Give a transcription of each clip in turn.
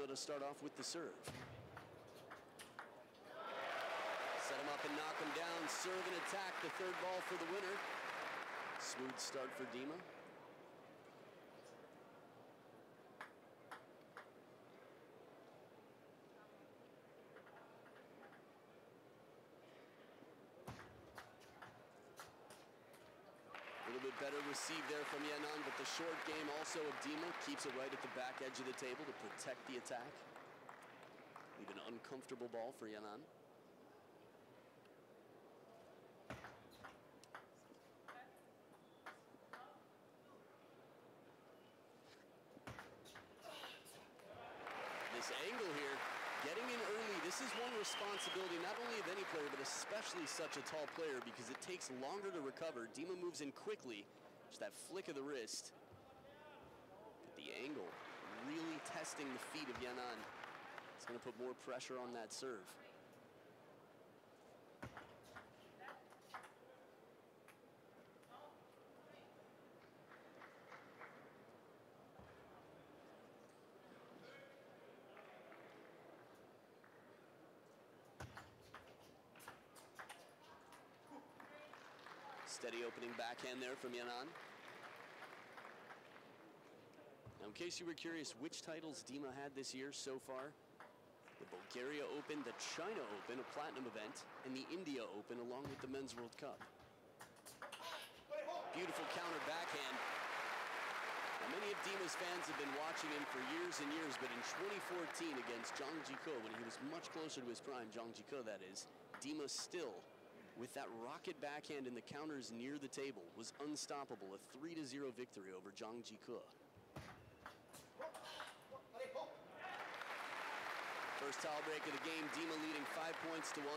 to start off with the serve. Set him up and knock him down. Serve and attack, the third ball for the winner. Smooth start for Dima. A little bit better received there from Yanan, but the short game also of Dima keeps it right at the back edge of the table to protect the attack. Leave an uncomfortable ball for Yanan. This angle here, getting in early, this is one responsibility not only of any player, but especially such a tall player, because it takes longer to recover. Dima moves in quickly, just that flick of the wrist. But the angle, really testing the feet of Yanan. It's going to put more pressure on that serve. Steady opening backhand there from Yanan. Now, in case you were curious which titles Dima had this year so far, the Bulgaria Open, the China Open, a platinum event, and the India Open, along with the Men's World Cup. Beautiful counter backhand. Now, many of Dima's fans have been watching him for years and years, but in 2014 against Zhang Jiko, when he was much closer to his prime, Zhang Jiko that is, Dima still, with that rocket backhand in the counters near the table, was unstoppable. A 3-0 victory over Zhang Jiko. First towel break of the game, Dima leading 5 points to 1.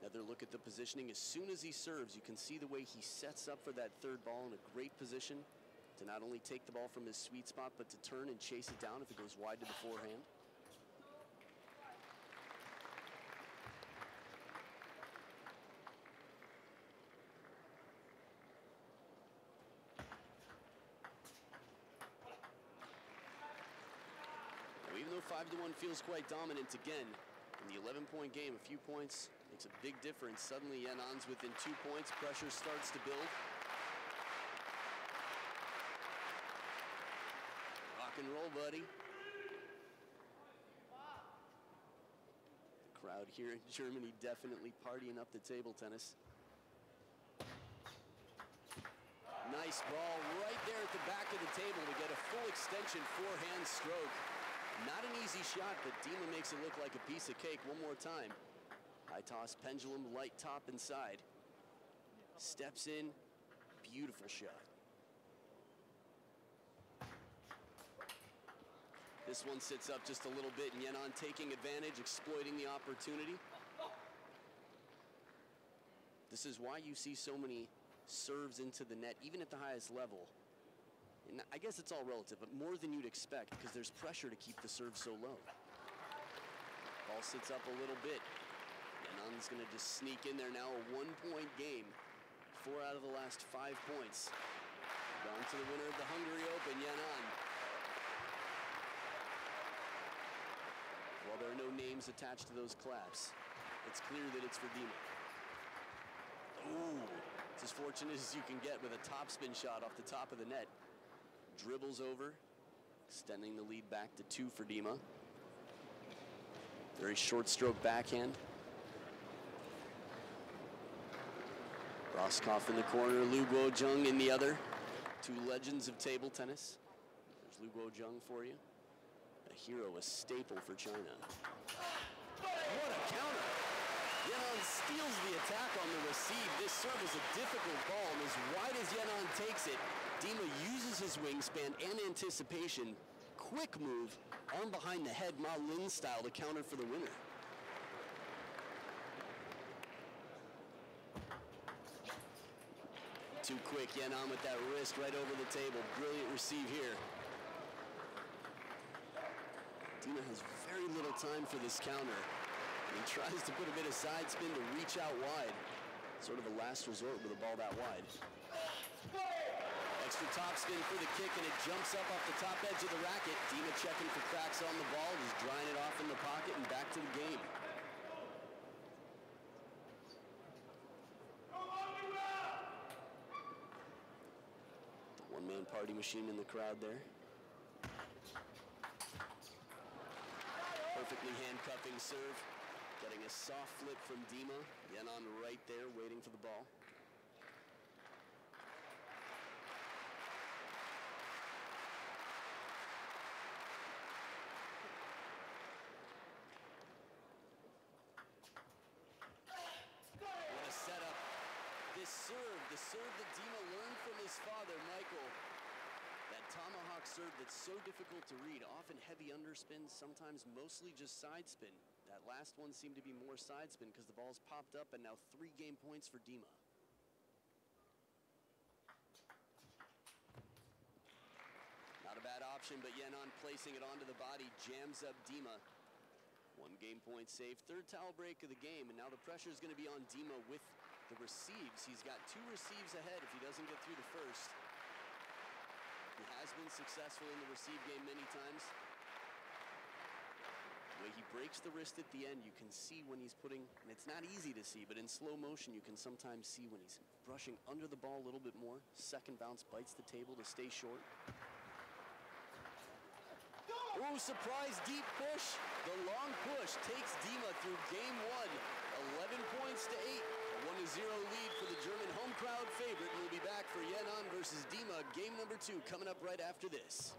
Another look at the positioning. As soon as he serves, you can see the way he sets up for that third ball in a great position to not only take the ball from his sweet spot, but to turn and chase it down if it goes wide to the forehand. Even though 5-1 feels quite dominant again, in the 11-point game, a few points makes a big difference. Suddenly, Yanan's within 2 points. Pressure starts to build. Rock and roll, buddy. The crowd here in Germany definitely partying up the table tennis. Nice ball right there at the back of the table to get a full extension forehand stroke. Not an easy shot, but Dima makes it look like a piece of cake one more time. High toss pendulum, light top inside. Steps in, beautiful shot. This one sits up just a little bit, and Yanan taking advantage, exploiting the opportunity. This is why you see so many serves into the net, even at the highest level. And I guess it's all relative, but more than you'd expect, because there's pressure to keep the serve so low. Ball sits up a little bit. Yanan's going to just sneak in there now, a 1-point game. 4 out of the last 5 points. Down to the winner of the Hungary Open, Yanan. While there are no names attached to those claps, it's clear that it's for Dima. Ooh, it's as fortunate as you can get with a topspin shot off the top of the net. Dribbles over, extending the lead back to 2 for Dima. Very short stroke backhand. Roscoff in the corner, Lu Guozheng in the other. 2 legends of table tennis. There's Lu Guozheng for you. A hero, a staple for China. What a counter! Yanan steals the attack on the receive. This serve is a difficult ball, and as wide as Yanan takes it, Dima uses his wingspan and anticipation. Quick move, arm behind the head, Ma Lin style, to counter for the winner. Too quick, Yanan with that wrist right over the table. Brilliant receive here. Dima has very little time for this counter. And he tries to put a bit of side spin to reach out wide. Sort of a last resort with a ball that wide. Extra the topspin for the kick, and it jumps up off the top edge of the racket. Dima checking for cracks on the ball, just drying it off in the pocket and back to the game. The one-man party machine in the crowd there. Perfectly handcuffing serve. Getting a soft flip from Dima. Yenon right there waiting for the ball. What a setup. The serve that Dima learned from his father, Michael. That tomahawk serve that's so difficult to read, often heavy underspin, sometimes mostly just side spin. That last one seemed to be more side spin because the ball's popped up, and now 3 game points for Dima. Not a bad option, but Yenon placing it onto the body, jams up Dima. 1 game point save, 3rd towel break of the game, and now the pressure is going to be on Dima with the receives. He's got 2 receives ahead if he doesn't get through the first. He has been successful in the receive game many times. The way he breaks the wrist at the end, you can see when he's putting, and it's not easy to see, but in slow motion you can sometimes see when he's brushing under the ball a little bit more. Second bounce bites the table to stay short. Oh, surprise deep push. The long push takes Dima through game 1. 11 points to 8. A 1-0 lead for the German home crowd favorite. We'll be back for Yenon versus Dima, game number 2, coming up right after this.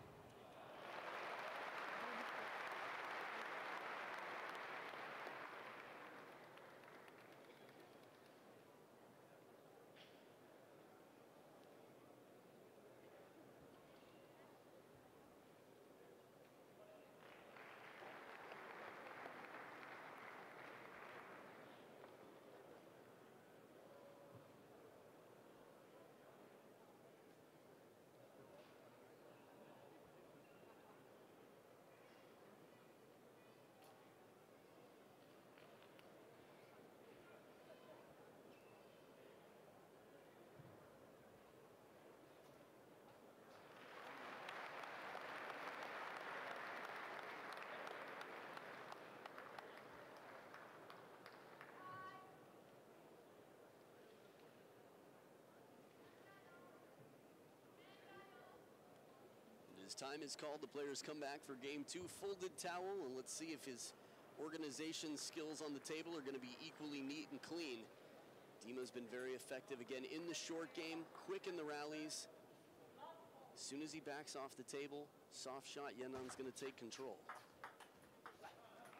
As time is called, the players come back for game 2. Folded towel, and let's see if his organization skills on the table are going to be equally neat and clean. Dima's been very effective again in the short game, quick in the rallies. As soon as he backs off the table, soft shot, Yenon's going to take control.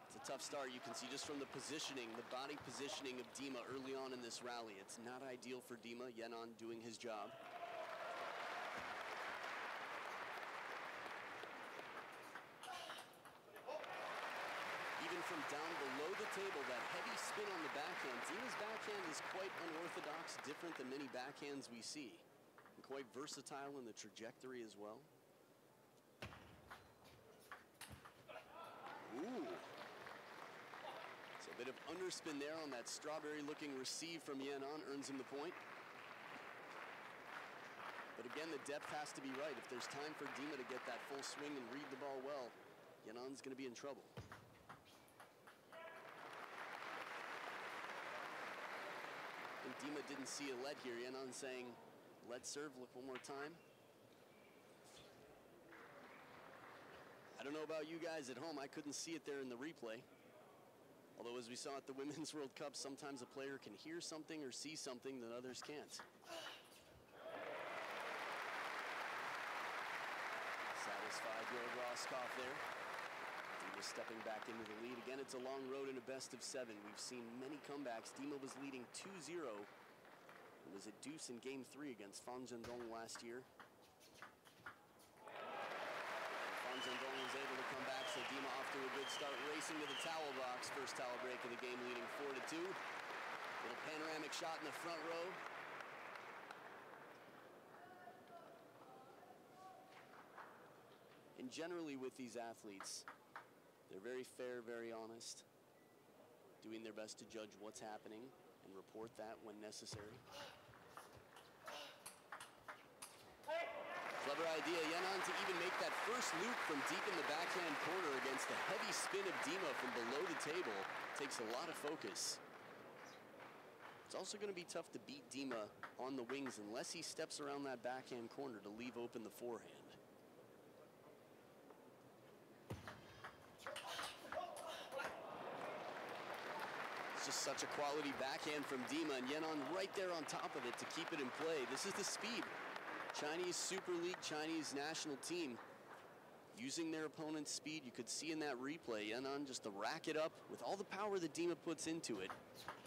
It's a tough start. You can see just from the positioning, the body positioning of Dima early on in this rally. It's not ideal for Dima. Yenon doing his job. From down below the table, that heavy spin on the backhand. Dima's backhand is quite unorthodox, different than many backhands we see, and quite versatile in the trajectory as well. Ooh. So a bit of underspin there on that strawberry-looking receive from Yenon earns him the point. But again, the depth has to be right. If there's time for Dima to get that full swing and read the ball well, Yenon's going to be in trouble. I think Dima didn't see a let here. Yenon saying, let serve, look one more time. I don't know about you guys at home. I couldn't see it there in the replay. Although as we saw at the Women's World Cup, sometimes a player can hear something or see something that others can't. Satisfied Georg Rosskopf there. Dima stepping back into the lead. Again, it's a long road in a best of 7. We've seen many comebacks. Dima was leading 2-0. It was a deuce in game 3 against Fan Zhendong last year. Fan Zhendong was able to come back, so Dima off to a good start, racing to the towel box. First towel break of the game, leading 4-2. Little panoramic shot in the front row. And generally with these athletes, they're very fair, very honest, doing their best to judge what's happening and report that when necessary. idea. Yenon to even make that first loop from deep in the backhand corner against the heavy spin of Dima from below the table takes a lot of focus. It's also going to be tough to beat Dima on the wings unless he steps around that backhand corner to leave open the forehand. It's just such a quality backhand from Dima, and Yenon right there on top of it to keep it in play. This is the speed. Chinese Super League, Chinese national team using their opponent's speed. You could see in that replay, Yenon just to rack it up with all the power that Dima puts into it,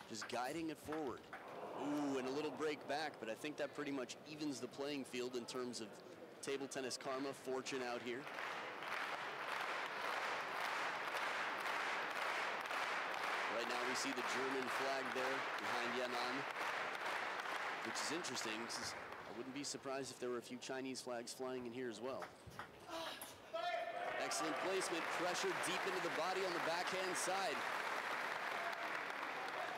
just guiding it forward. Ooh, and a little break back, but I think that pretty much evens the playing field in terms of table tennis karma, fortune out here. Right now we see the German flag there behind Yenon, which is interesting because I wouldn't be surprised if there were a few Chinese flags flying in here as well. Excellent placement, pressure deep into the body on the backhand side.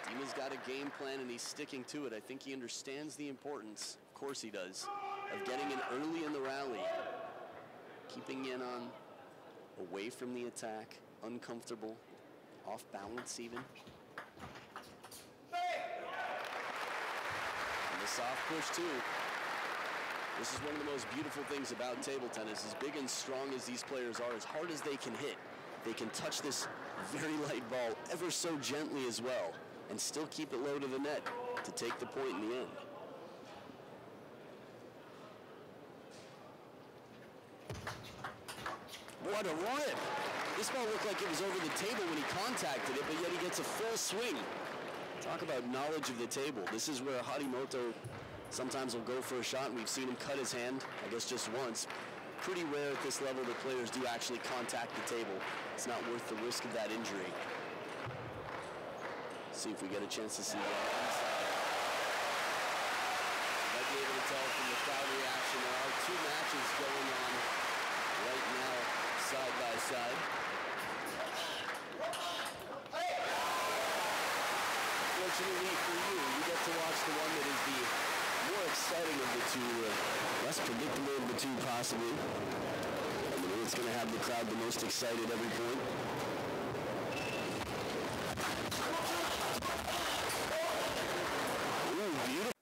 Dima's got a game plan and he's sticking to it. I think he understands the importance, of course he does, of getting in early in the rally, keeping Yenon away from the attack, uncomfortable, off balance even. And the soft push too. This is one of the most beautiful things about table tennis. As big and strong as these players are, as hard as they can hit, they can touch this very light ball ever so gently as well and still keep it low to the net to take the point in the end. What a rip! This ball looked like it was over the table when he contacted it, but yet he gets a full swing. Talk about knowledge of the table. This is where Harimoto sometimes will go for a shot, and we've seen him cut his hand, I guess just once. Pretty rare at this level that players do actually contact the table. It's not worth the risk of that injury. See if we get a chance to see that. Might be able to tell from the crowd reaction. There are two matches going on right now, side by side. Fortunately for you, you get to watch the one that is the more exciting of the two, less predictable of the two possibly. I mean, it's going to have the crowd the most excited every point. Ooh, beautiful.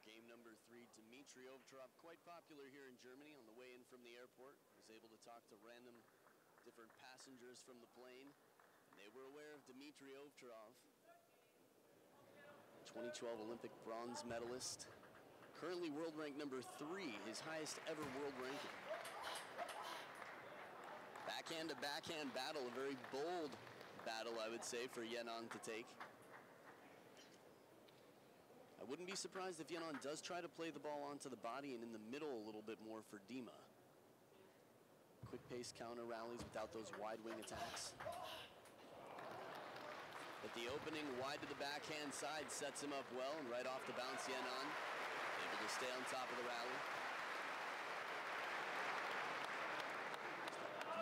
Game number 3, Dimitrij, quite popular here in Germany. On the way in from the airport, was able to talk to random different passengers from the plane. And they were aware of Dimitrij, 2012 Olympic bronze medalist. Currently world rank number 3, his highest ever world ranking. Backhand to backhand battle, a very bold battle, I would say, for Yenon to take. I wouldn't be surprised if Yenon does try to play the ball onto the body and in the middle a little bit more for Dima. Quick pace counter rallies without those wide wing attacks. But the opening wide to the backhand side sets him up well, and right off the bounce, Yenon able to stay on top of the rally.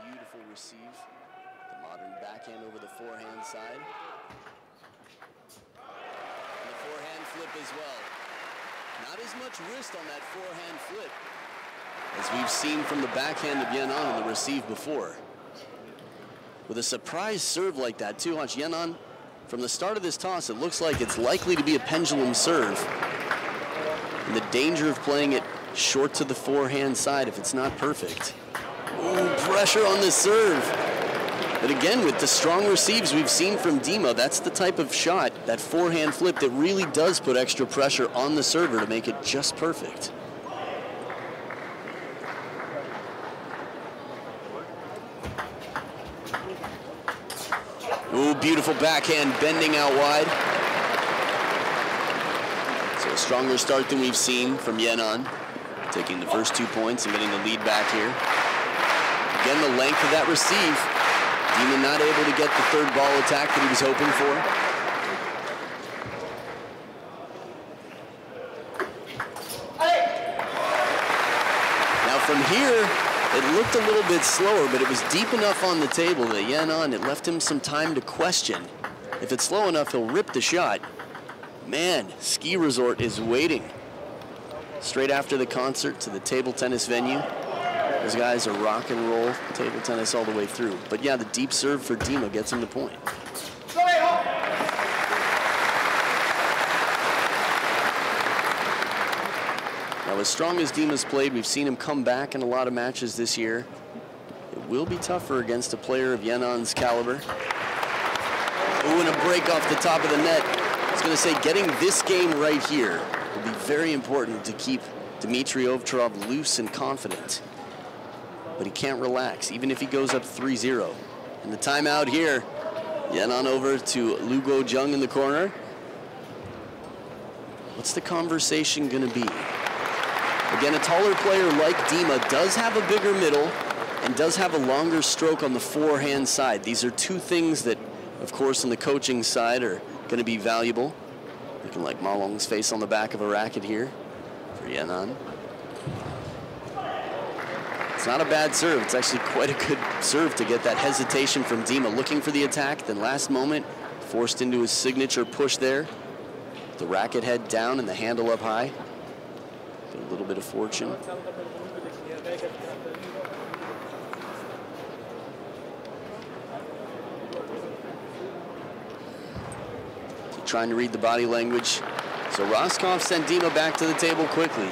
Beautiful receive. The modern backhand over the forehand side. Flip as well. Not as much wrist on that forehand flip as we've seen from the backhand of Yenon in the receive before. With a surprise serve like that too, watch Yenon, from the start of this toss, it looks like it's likely to be a pendulum serve. And the danger of playing it short to the forehand side if it's not perfect. Ooh, pressure on the serve. But again, with the strong receives we've seen from Dima, that's the type of shot, that forehand flip, that really does put extra pressure on the server to make it just perfect. Ooh, beautiful backhand bending out wide. So a stronger start than we've seen from Yenon, taking the first 2 points and getting the lead back here. Again, the length of that receive. Dima not able to get the third ball attack that he was hoping for. Now from here, it looked a little bit slower, but it was deep enough on the table that Yanan, it left him some time to question. If it's slow enough, he'll rip the shot. Man, Ski Resort is waiting. Straight after the concert to the table tennis venue. Those guys are rock and roll table tennis all the way through. But yeah, the deep serve for Dima gets him the point. Now, as strong as Dima's played, we've seen him come back in a lot of matches this year. It will be tougher against a player of Yanan's caliber. Ooh, and a break off the top of the net. I was going to say, getting this game right here will be very important to keep Dimitrij OVTCHAROV loose and confident. But he can't relax, even if he goes up 3-0. And the timeout here, Yanan over to Lugo Jung in the corner. What's the conversation going to be? Again, a taller player like Dima does have a bigger middle and does have a longer stroke on the forehand side. These are two things that, of course, on the coaching side are going to be valuable. Looking like Ma Long's face on the back of a racket here for Yanan. It's not a bad serve. It's actually quite a good serve to get that hesitation from Dima. Looking for the attack, then last moment, forced into his signature push there. The racket head down and the handle up high. Get a little bit of fortune. Trying to read the body language. So Roscoff sent Dima back to the table quickly.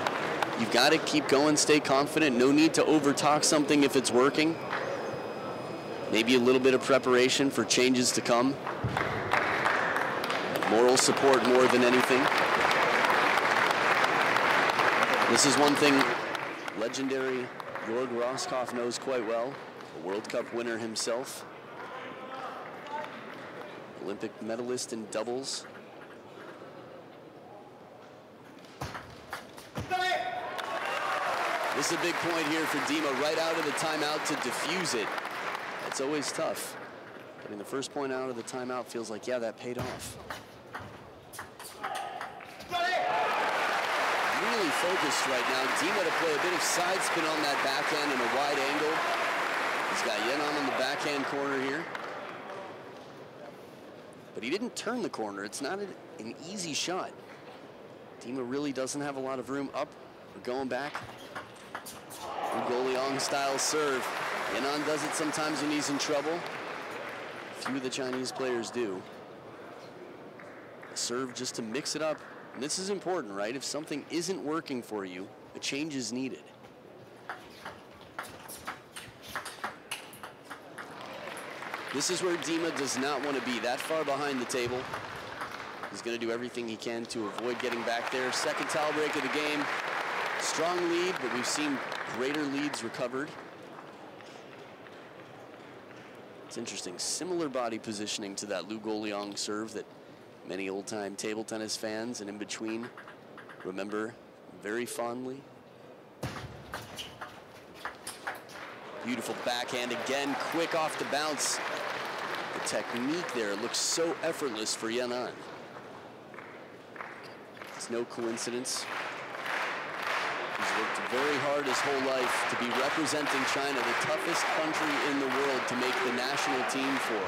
You've got to keep going, stay confident. No need to over-talk something if it's working. Maybe a little bit of preparation for changes to come. Moral support more than anything. This is one thing legendary Jorg Roscoff knows quite well. A World Cup winner himself. Olympic medalist in doubles. This is a big point here for Dima, right out of the timeout to defuse it. It's always tough. Getting the first point out of the timeout feels like, yeah, that paid off. Really focused right now. Dima to play a bit of side spin on that backhand in a wide angle. He's got Yanan on the backhand corner here. But he didn't turn the corner. It's not an easy shot. Dima really doesn't have a lot of room up or going back. Goleong style serve. Yanan does it sometimes when he's in trouble. Few of the Chinese players do. A serve just to mix it up. And this is important, right? If something isn't working for you, a change is needed. This is where Dima does not want to be, that far behind the table. He's going to do everything he can to avoid getting back there. Second towel break of the game. Strong lead, but we've seen greater leads recovered. It's interesting, similar body positioning to that Lu Goleong serve that many old-time table tennis fans and in between remember very fondly. Beautiful backhand again, quick off the bounce. The technique there looks so effortless for Yanan. It's no coincidence. He's worked very hard his whole life to be representing China, the toughest country in the world to make the national team for.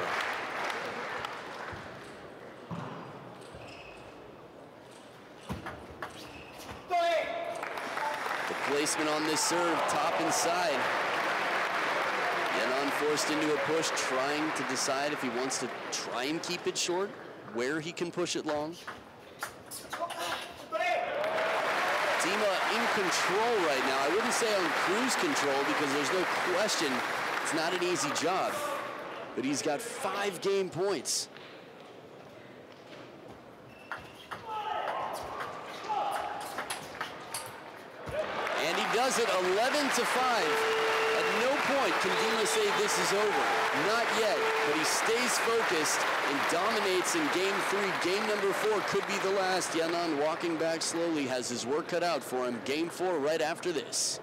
The placement on this serve, top and side. Yanan forced into a push, trying to decide if he wants to try and keep it short, where he can push it long. Dima in control right now. I wouldn't say on cruise control because there's no question it's not an easy job, but he's got 5 game points. And he does it 11-5. At no point can Dima say this is over. Not yet, but he stays focused and dominates in game 3. Game number 4 could be the last. Yanan walking back slowly, has his work cut out for him. Game 4 right after this.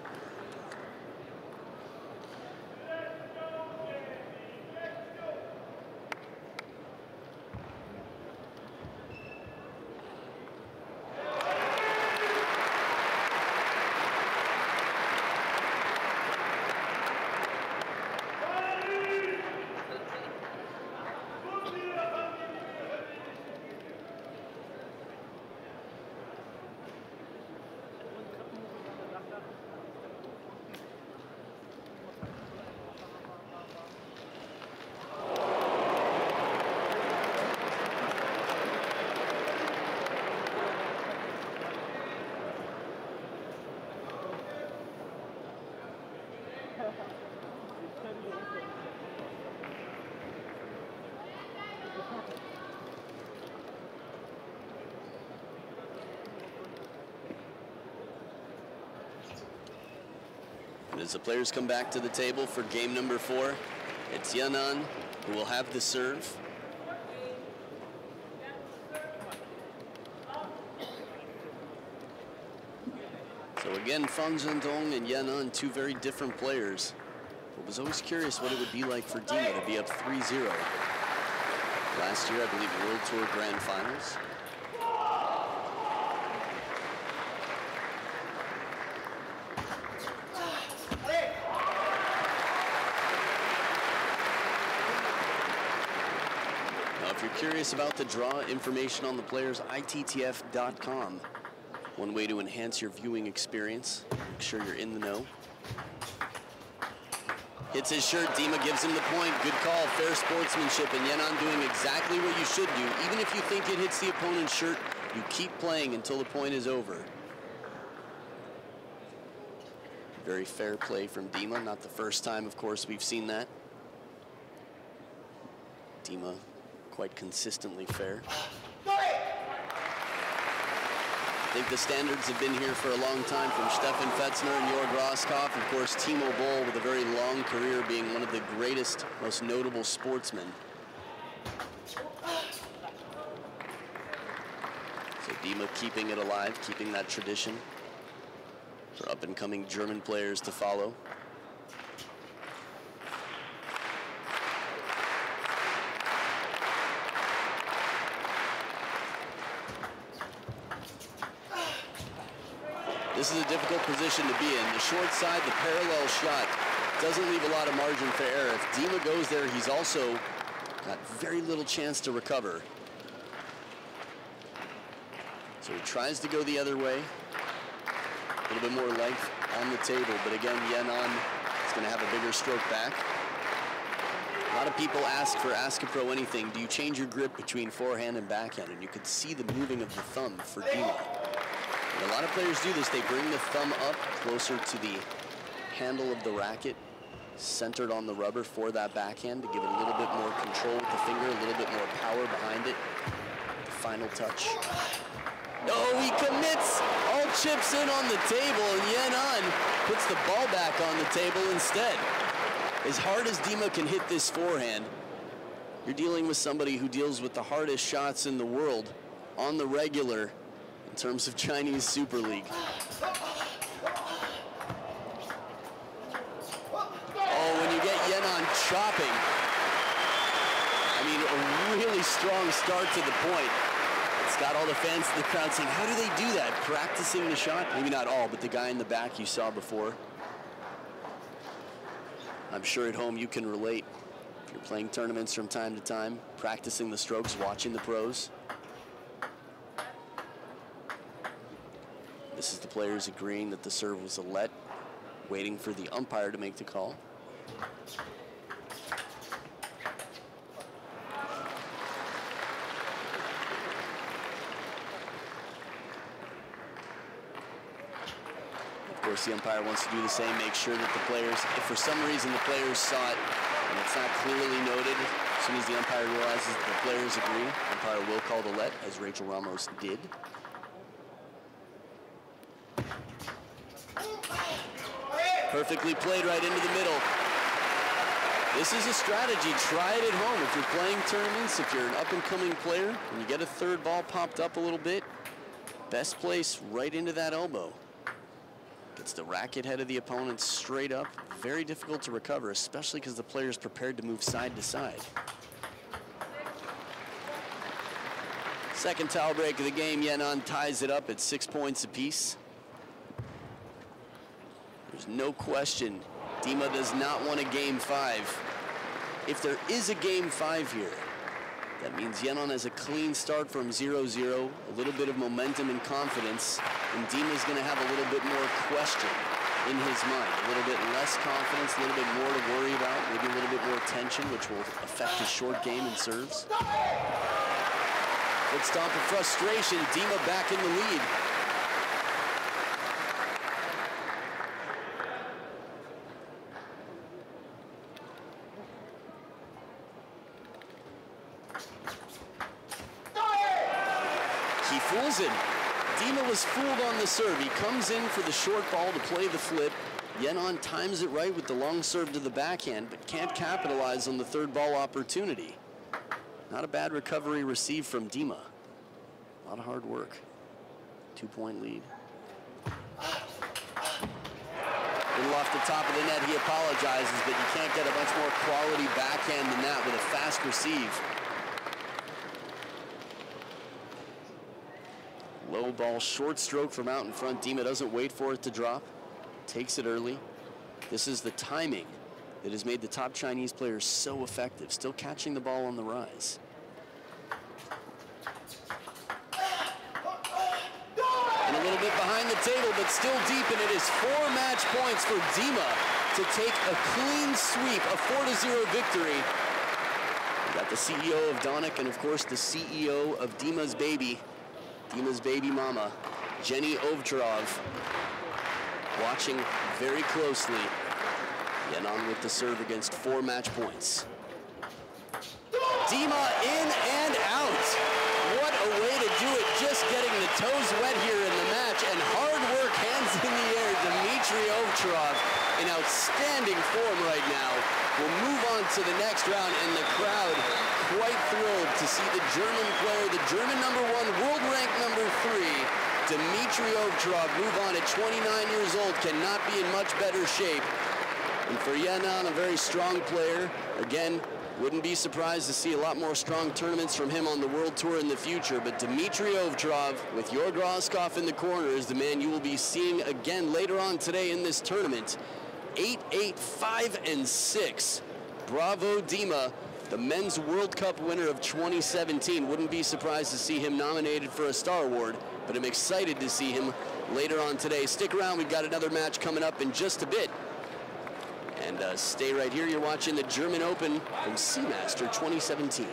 as the players come back to the table for game number 4, it's Yanan who will have the serve. So again, Fan Zhendong and Yanan, two very different players. I was always curious what it would be like for Dima to be up 3-0. Last year, I believe, World Tour Grand Finals. Now, if you're curious about the draw, information on the players, ITTF.com. One way to enhance your viewing experience. Make sure you're in the know. Hits his shirt, Dima gives him the point. Good call, fair sportsmanship, and Yanan doing exactly what you should do. Even if you think it hits the opponent's shirt, you keep playing until the point is over. Very fair play from Dima. Not the first time, of course, we've seen that. Dima quite consistently fair. I think the standards have been here for a long time, from Stefan Fetzner and Jörg Roskopf. Of course, Timo Boll, with a very long career, being one of the greatest, most notable sportsmen. So Dima keeping it alive, keeping that tradition for up-and-coming German players to follow. This is a difficult position to be in. The short side, the parallel shot, doesn't leave a lot of margin for error. If Dima goes there, he's also got very little chance to recover. So he tries to go the other way. A little bit more length on the table, but again, Yanan is going to have a bigger stroke back. A lot of people ask for Ask a Pro Anything, do you change your grip between forehand and backhand? And you could see the moving of the thumb for Dima. A lot of players do this. They bring the thumb up closer to the handle of the racket, centered on the rubber for that backhand to give it a little bit more control with the finger, a little bit more power behind it. The final touch. Oh, he commits! All chips in on the table, and Yanan puts the ball back on the table instead. As hard as Dima can hit this forehand, you're dealing with somebody who deals with the hardest shots in the world on the regular in terms of Chinese Super League. Oh, when you get Yanan chopping, I mean, a really strong start to the point. It's got all the fans in the crowd saying, how do they do that? Practicing the shot? Maybe not all, but the guy in the back you saw before. I'm sure at home you can relate. If you're playing tournaments from time to time, practicing the strokes, watching the pros. This is the players agreeing that the serve was a let, waiting for the umpire to make the call. Of course, the umpire wants to do the same, make sure that the players, if for some reason the players saw it and it's not clearly noted, as soon as the umpire realizes that the players agree, the umpire will call the let, as Rachel Ramos did. Perfectly played right into the middle. This is a strategy. Try it at home. If you're playing tournaments, if you're an up-and-coming player, and you get a third ball popped up a little bit, best place right into that elbow. Gets the racket head of the opponent straight up. Very difficult to recover, especially because the player's prepared to move side to side. Second towel break of the game. Yanan ties it up at 6 points apiece. There's no question Dima does not want a game 5. If there is a game 5 here, that means Yanan has a clean start from 0-0, a little bit of momentum and confidence, and Dima's going to have a little bit more question in his mind, a little bit less confidence, a little bit more to worry about, maybe a little bit more tension, which will affect his short game and serves. Foot stomp of frustration, Dima back in the lead. He fools him. Dima was fooled on the serve. He comes in for the short ball to play the flip. Yenon times it right with the long serve to the backhand, but can't capitalize on the third ball opportunity. Not a bad recovery received from Dima. A lot of hard work. 2-point lead. Little off the top of the net, he apologizes, but you can't get a much more quality backhand than that with a fast receive. Low ball, short stroke from out in front. Dima doesn't wait for it to drop. Takes it early. This is the timing that has made the top Chinese players so effective. Still catching the ball on the rise. And a little bit behind the table, but still deep, and it is 4 match points for Dima to take a clean sweep, a 4-0 victory. We got the CEO of Donic and, of course, the CEO of Dima's baby mama, Jenny OVTCHAROV, watching very closely. Yenon with the serve against 4 match points. Dima in and out. What a way to do it, just getting the toes wet here in the match, and hard work, hands in the air. Dimitrij OVTCHAROV in outstanding form right now. We'll move on to the next round, and the crowd quite thrilled to see the German player, the German #1, world rank #3, Dimitrij OVTCHAROV move on at 29 years old, cannot be in much better shape. And for Yenon, a very strong player. Again, wouldn't be surprised to see a lot more strong tournaments from him on the World Tour in the future. But Dimitrij OVTCHAROV, with Jorg Roskopf in the corner, is the man you will be seeing again later on today in this tournament. 8-8, 5-6. Bravo, Dima, the men's World Cup winner of 2017. Wouldn't be surprised to see him nominated for a Star Award, but I'm excited to see him later on today. Stick around, we've got another match coming up in just a bit. And stay right here, you're watching the German Open from Seamaster 2017.